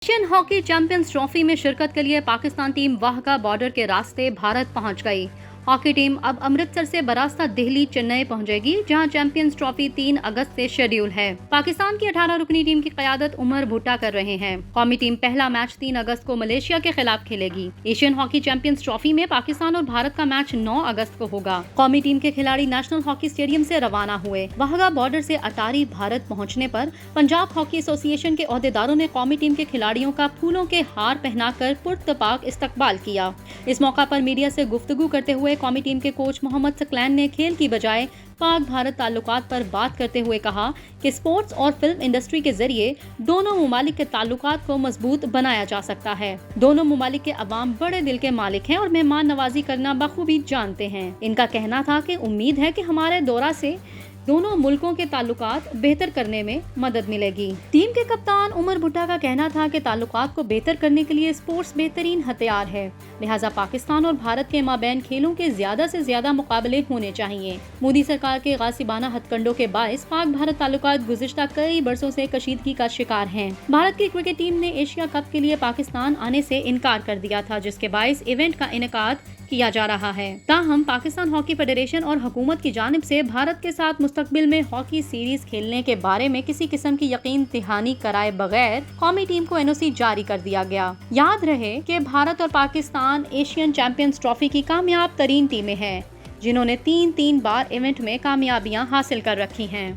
Asian hockey champions trophy में शिरकत के लिए पाकिस्तान टीम वाहगा बॉर्डर के रास्ते भारत पहुंच गई। हॉकी टीम अब अमृतसर से बरास्ता दिल्ली चेन्नई पहुंचेगी, जहां चैंपियंस ट्रॉफी 3 अगस्त से शेड्यूल है। पाकिस्तान की 18 रुकनी टीम की क़यादत उमर भुट्टा कर रहे हैं। कौमी टीम पहला मैच 3 अगस्त को मलेशिया के खिलाफ खेलेगी। एशियन हॉकी चैंपियंस ट्रॉफी में पाकिस्तान और भारत का मैच 9 अगस्त को होगा। कौमी टीम के खिलाड़ी नेशनल हॉकी स्टेडियम से रवाना हुए। वाहगा बॉर्डर से अटारी भारत पहुँचने पर पंजाब हॉकी एसोसिएशन के ओहदेदारों ने कौमी टीम के खिलाड़ियों का फूलों के हार पहनाकर पुरतपाक इस्तकबाल किया। इस मौका पर मीडिया से गुफ्तगू करते हुए कौमी टीम के कोच मोहम्मद सकलैन ने खेल की बजाय पाक भारत ताल्लुकात पर बात करते हुए कहा कि स्पोर्ट्स और फिल्म इंडस्ट्री के जरिए दोनों मुमालिक के ताल्लुकात को मजबूत बनाया जा सकता है। दोनों मुमालिक के अवाम बड़े दिल के मालिक हैं और मेहमान नवाजी करना बखूबी जानते हैं। इनका कहना था कि उम्मीद है कि हमारे दौरा से दोनों मुल्कों के ताल्लुकात बेहतर करने में मदद मिलेगी। टीम के कप्तान उमर भुट्टा का कहना था कि ताल्लुकात को बेहतर करने के लिए स्पोर्ट्स बेहतरीन हथियार है, लिहाजा पाकिस्तान और भारत के माबैन खेलों के ज्यादा से ज्यादा मुकाबले होने चाहिए। मोदी सरकार के गासिबाना हथकंडों के बायस पाक भारत ताल्लुकात गुज़िश्ता कई बरसों से कशीदगी का शिकार हैं। भारत की क्रिकेट टीम ने एशिया कप के लिए पाकिस्तान आने से इनकार कर दिया था, जिसके बायस इवेंट का इनेकाद किया जा रहा है। ताहम पाकिस्तान हॉकी फेडरेशन और हुकूमत की जानिब से भारत के साथ मुस्तकबिल में हॉकी सीरीज खेलने के बारे में किसी किस्म की यकीन दहानी कराए बगैर कौमी टीम को एनओसी जारी कर दिया गया। याद रहे कि भारत और पाकिस्तान एशियन चैंपियंस ट्रॉफी की कामयाब तरीन टीमें हैं, जिन्होंने तीन बार इवेंट में कामयाबियां हासिल कर रखी हैं।